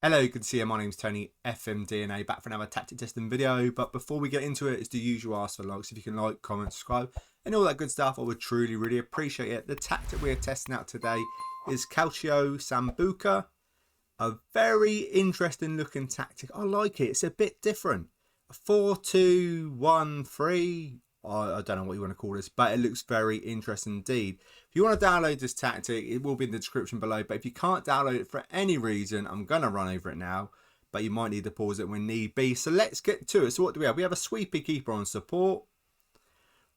Hello, good to see you. My name's Tony, FM22, back for another tactic testing video. But before we get into it, it's the usual ask for likes. If you can like, comment, subscribe, and all that good stuff, I would truly, really appreciate it. The tactic we're testing out today is Calcio Sambuca. A very interesting looking tactic. I like it. It's a bit different. A 4-2-1-3. I don't know what you want to call this, but it looks very interesting indeed. If you want to download this tactic, it will be in the description below. But if you can't download it for any reason, I'm going to run over it now. But you might need to pause it when need be. So let's get to it. So what do we have? We have a sweepy keeper on support.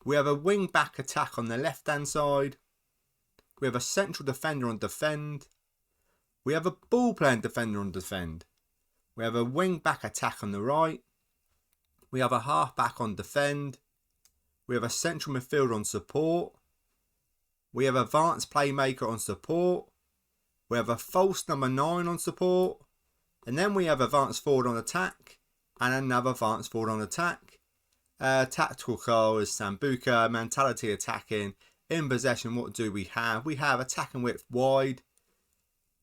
We have a wing back attack on the left hand side. We have a central defender on defend. We have a ball playing defender on defend. We have a wing back attack on the right. We have a half back on defend. We have a central midfielder on support. We have advanced playmaker on support. We have a false number 9 on support. And then we have advanced forward on attack. And another advanced forward on attack. Tactical call is Sambuca. Mentality attacking. In possession, what do we have? We have attacking width wide.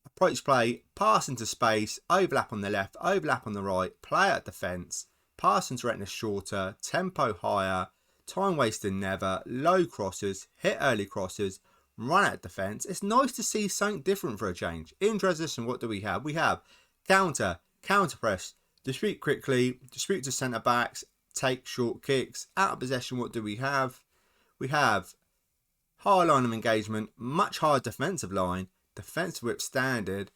Approach play, pass into space, overlap on the left, overlap on the right, play at defence, pass into retina shorter, tempo higher, time wasting never, low crosses, hit early crosses, run at defence. It's nice to see something different for a change. In transition, what do we have? We have counter, counter press, distribute quickly, distribute to centre backs, take short kicks. Out of possession, what do we have? We have high line of engagement, much higher defensive line, defensive whip standard,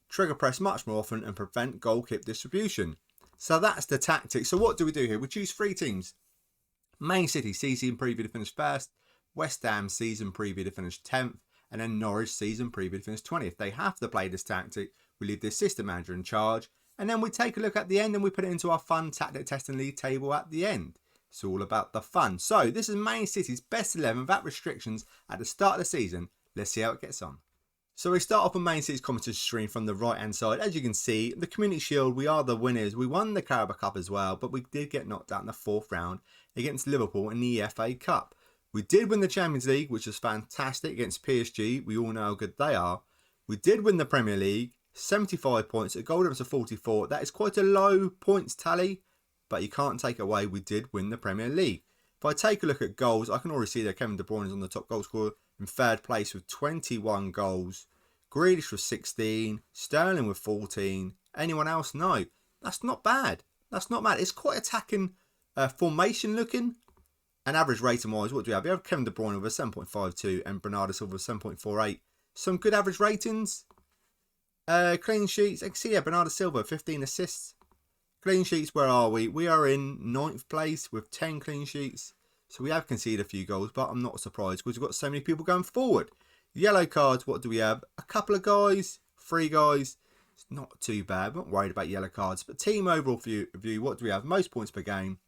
trigger press much more often, and prevent goal kick distribution. So that's the tactic. So what do we do here? We choose 3 teams. Man City season preview to finish first, West Ham season preview to finish 10th, and then Norwich season preview to finish 20th. They have to play this tactic. We leave the assistant manager in charge, and then we take a look at the end and we put it into our fun tactic testing league table at the end. It's all about the fun. So this is Man City's best 11 without restrictions at the start of the season. Let's see how it gets on. So we start off on Man City's competition screen from the right hand side. As you can see, the Community Shield, we are the winners. We won the Carabao Cup as well, but we did get knocked out in the 4th round against Liverpool in the FA Cup. We did win the Champions League, which was fantastic, against PSG. We all know how good they are. We did win the Premier League, 75 points, a goal difference of 44. That is quite a low points tally, but you can't take away we did win the Premier League. If I take a look at goals, I can already see that Kevin De Bruyne is on the top goal scorer in 3rd place with 21 goals. Grealish with 16, Sterling with 14. Anyone else? No. That's not bad. That's not bad. It's quite attacking formation looking. And average rating wise, what do we have? We have Kevin De Bruyne with a 7.52 and Bernardo Silva with 7.48. Some good average ratings. Clean sheets. I can see Bernardo Silva, 15 assists. Clean sheets, where are we? We are in 9th place with 10 clean sheets. So we have conceded a few goals, but I'm not surprised because we've got so many people going forward. Yellow cards, what do we have? A couple of guys, 3 guys. It's not too bad. I'm not worried about yellow cards. But team overall view, what do we have? Most points per game.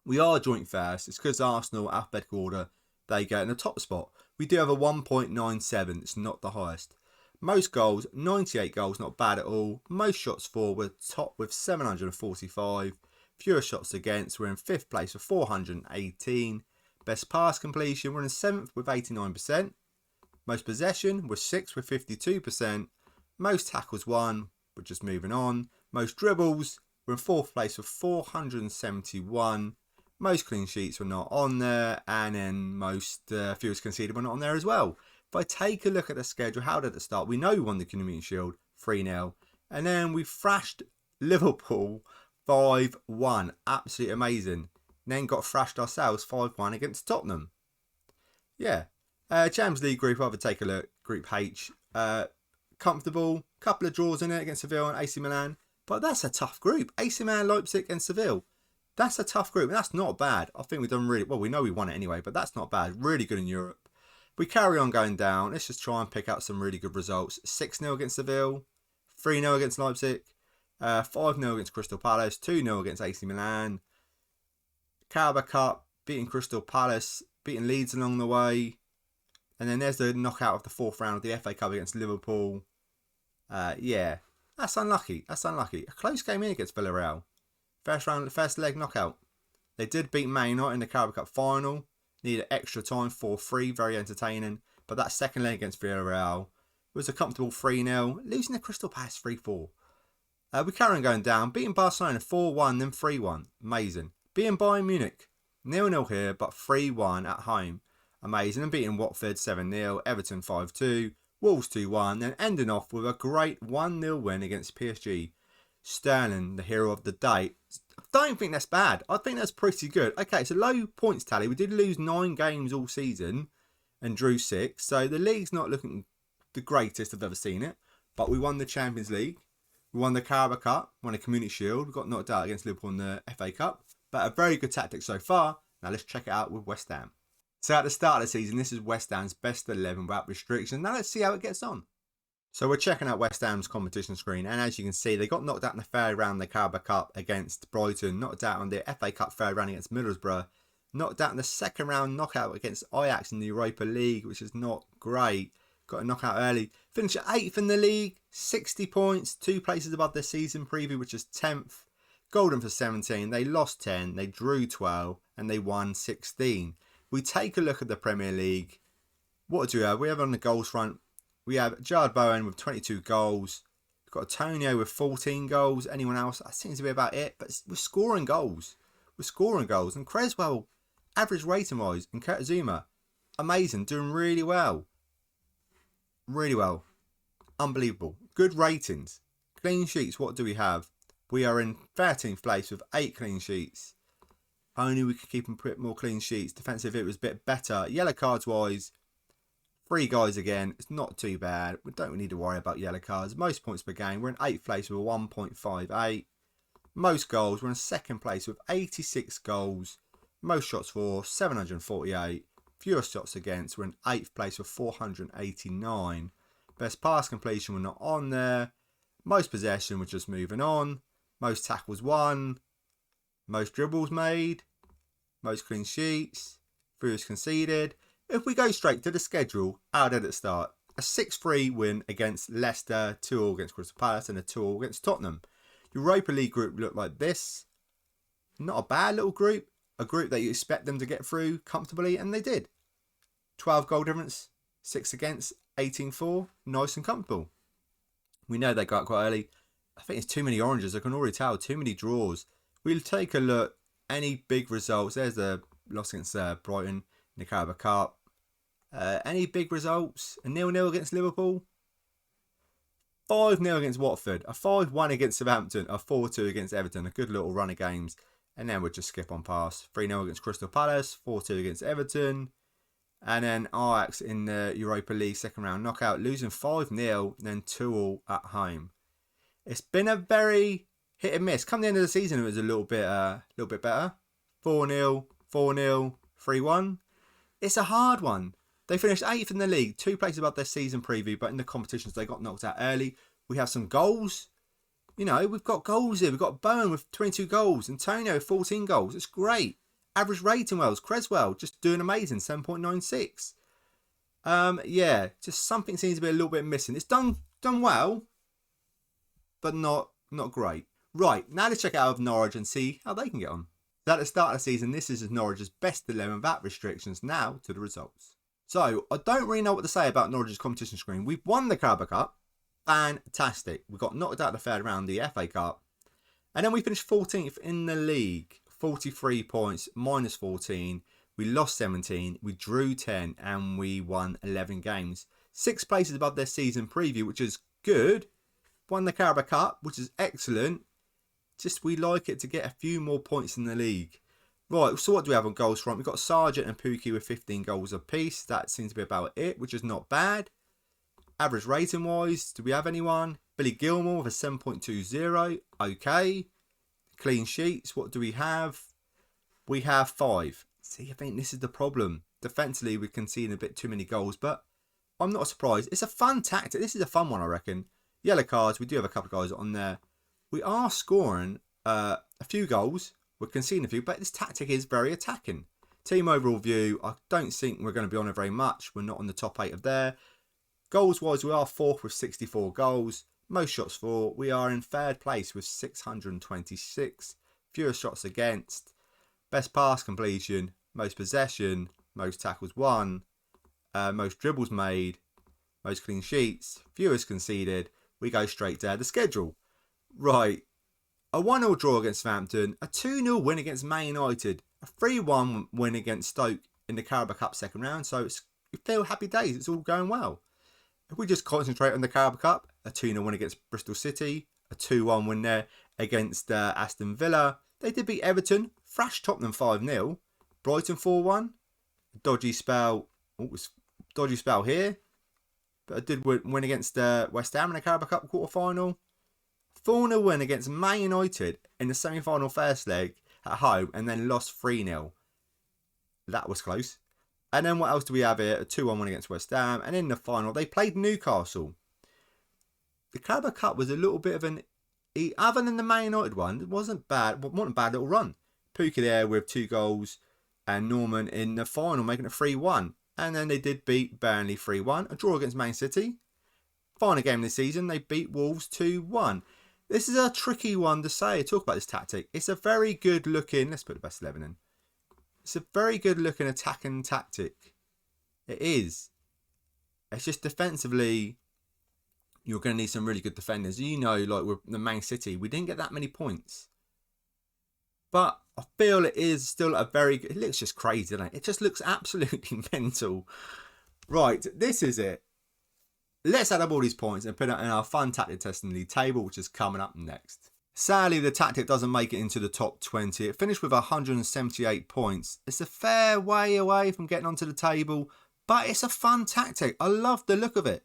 We are joint first. It's because Arsenal, alphabetical order, they get in the top spot. We do have a 1.97. It's not the highest. Most goals, 98 goals, not bad at all. Most shots for, we're top with 745. Fewer shots against, we're in 5th place with 418. Best pass completion, we're in 7th with 89%. Most possession, we're 6th with 52%. Most tackles won, we're just moving on. Most dribbles, we're in 4th place with 471. Most clean sheets were not on there. And then most fewest conceded were not on there as well. If I take a look at the schedule, how did it start? We know we won the Community Shield 3-0. And then we thrashed Liverpool 5-1. Absolutely amazing. And then got thrashed ourselves 5-1 against Tottenham. Yeah. Champions League group, I'll take a look. Group H. Comfortable. Couple of draws in it against Seville and AC Milan. But that's a tough group. AC Milan, Leipzig and Seville. That's a tough group. And that's not bad. I think we've done really well. We know we won it anyway, but that's not bad. Really good in Europe. We carry on going down. Let's just try and pick out some really good results. 6-0 against Seville. 3-0 against Leipzig. 5-0 against Crystal Palace. 2-0 against AC Milan. Carabao Cup. Beating Crystal Palace. Beating Leeds along the way. And then there's the knockout of the 4th round of the FA Cup against Liverpool. Yeah, that's unlucky. That's unlucky. A close game in against Villarreal. First leg knockout. They did beat Man United in the Carabao Cup final. Needed extra time, 4-3. Very entertaining. But that second leg against Villarreal was a comfortable 3-0. Losing to Crystal Palace 3-4. We carry on going down, beating Barcelona 4-1, then 3-1. Amazing. Beating Bayern Munich 0-0 here, but 3-1 at home. Amazing. And beating Watford 7-0, Everton 5-2, Wolves 2-1, then ending off with a great 1-0 win against PSG. Sterling, the hero of the day. I don't think that's bad. I think that's pretty good. Okay, it's a low points tally. We did lose 9 games all season and drew 6. So the league's not looking the greatest I've ever seen it. But we won the Champions League. We won the Carabao Cup, won the Community Shield. We got knocked out against Liverpool in the FA Cup. But a very good tactic so far. Now let's check it out with West Ham. So at the start of the season, this is West Ham's best 11 without restrictions. Now let's see how it gets on. So we're checking out West Ham's competition screen, and as you can see, they got knocked out in the third round of the Carabao Cup against Brighton, knocked out on the FA Cup third round against Middlesbrough, knocked out in the second round knockout against Ajax in the Europa League, which is not great. Got a knockout early. Finished 8th in the league, 60 points, 2 places above their season preview, which is 10th. Golden for 17, they lost 10, they drew 12, and they won 16. We take a look at the Premier League. What do we have? We have on the goals front, we have Jared Bowen with 22 goals. We've got Antonio with 14 goals. Anyone else? That seems to be about it. But we're scoring goals. We're scoring goals. And Creswell, average rating wise, and Kurt Zuma, amazing. Doing really well. Really well. Unbelievable. Good ratings. Clean sheets, what do we have? We are in 13th place with 8 clean sheets. Only we could keep a bit more clean sheets. Defensive, it was a bit better. Yellow cards wise, 3 guys again. It's not too bad. We don't need to worry about yellow cards. Most points per game. We're in 8th place with 1.58. Most goals. We're in 2nd place with 86 goals. Most shots for 748. Fewest shots against. We're in 8th place with 489. Best pass completion, we're not on there. Most possession, we're just moving on. Most tackles won. Most dribbles made. Most clean sheets. Fewest conceded. If we go straight to the schedule, how did it start? A 6-3 win against Leicester, 2-2 against Crystal Palace, and a 2-2 against Tottenham. Europa League group looked like this. Not a bad little group. A group that you expect them to get through comfortably, and they did. 12 goal difference, 6 against, 18-4. Nice and comfortable. We know they got quite early. I think it's too many oranges. I can already tell. Too many draws. We'll take a look. Any big results? There's the loss against Brighton in the Carabao Cup. Any big results? A 0-0 against Liverpool. 5-0 against Watford. A 5-1 against Southampton. A 4-2 against Everton. A good little run of games. And then we'll just skip on past. 3-0 against Crystal Palace. 4-2 against Everton. And then Ajax in the Europa League second round knockout. Losing 5-0. Then 2-2 at home. It's been a very hit and miss. Come the end of the season, it was a little bit better. 4-0, 4-0, 3-1. It's a hard one. They finished 8th in the league, 2 places above their season preview, but in the competitions they got knocked out early. We have some goals. You know, we've got goals here. We've got Bowen with 22 goals, Antonio with 14 goals. It's great. Average rating wells, Creswell just doing amazing, 7.96. Yeah, just something seems to be a little bit missing. It's done well, but not great. Right, now let's check out of Norwich and see how they can get on. At the start of the season, this is Norwich's best 11 without restrictions. Now to the results. So, I don't really know what to say about Norwich's competition screen. We've won the Carabao Cup. Fantastic. We got knocked out the third round, the FA Cup. And then we finished 14th in the league. 43 points, minus 14. We lost 17. We drew 10. And we won 11 games. 6 places above their season preview, which is good. Won the Carabao Cup, which is excellent. Just we like it to get a few more points in the league. Right, so what do we have on goals front? We've got Sargent and Pukki with 15 goals apiece. That seems to be about it, which is not bad. Average rating wise, do we have anyone? Billy Gilmore with a 7.20. Okay. Clean sheets, what do we have? We have 5. See, I think this is the problem. Defensively, we're conceding a bit too many goals, but I'm not surprised. It's a fun tactic. This is a fun one, I reckon. Yellow cards, we do have a couple of guys on there. We are scoring a few goals. We're conceding a few, but this tactic is very attacking. Team overall view, I don't think we're going to be on it very much. We're not on the top 8 of there. Goals-wise, we are 4th with 64 goals. Most shots for, we are in 3rd place with 626. Fewest shots against. Best pass completion, most possession, most tackles won, most dribbles made, most clean sheets, fewest conceded. We go straight to the schedule. Right. A 1-0 draw against Southampton, a 2-0 win against Man United, a 3-1 win against Stoke in the Carabao Cup second round. So you feel happy days. It's all going well. If we just concentrate on the Carabao Cup, a 2-0 win against Bristol City, a 2-1 win there against Aston Villa. They did beat Everton, thrashed Tottenham 5-0, Brighton 4-1. Dodgy spell here, but I did win against West Ham in the Carabao Cup quarter final. 4-0 win against Man United in the semi-final first leg at home, and then lost 3-0. That was close. And then what else do we have here? A 2-1 win against West Ham, and in the final they played Newcastle. The Carabao Cup was a little bit of an, other than the Man United one, it wasn't a bad little run. Pookie there with 2 goals, and Norman in the final making it 3-1. And then they did beat Burnley 3-1, a draw against Man City. Final game of the season, they beat Wolves 2-1. This is a tricky one to say. Talk about this tactic. It's a very good looking, let's put the best 11 in. It's a very good looking attacking tactic. It is. It's just defensively, you're going to need some really good defenders. You know, like with the Man City, we didn't get that many points. But I feel it is still a very good, it looks just crazy, doesn't it? It just looks absolutely mental. Right, this is it. Let's add up all these points and put it in our fun tactic testing league table, which is coming up next. Sadly, the tactic doesn't make it into the top 20. It finished with 178 points. It's a fair way away from getting onto the table, but it's a fun tactic. I love the look of it.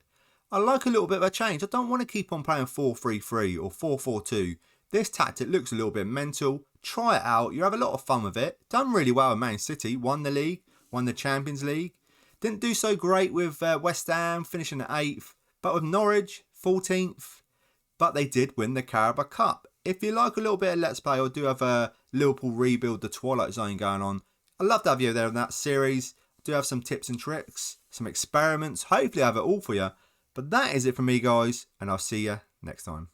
I like a little bit of a change. I don't want to keep on playing 4-3-3 or 4-4-2. This tactic looks a little bit mental. Try it out. You have a lot of fun with it. Done really well with Man City. Won the league. Won the Champions League. Didn't do so great with West Ham, finishing at 8th. But with Norwich, 14th. But they did win the Carabao Cup. If you like a little bit of Let's Play, or do have a Liverpool rebuild the Twilight Zone going on, I'd love to have you there in that series. I do have some tips and tricks, some experiments. Hopefully I have it all for you. But that is it from me, guys. And I'll see you next time.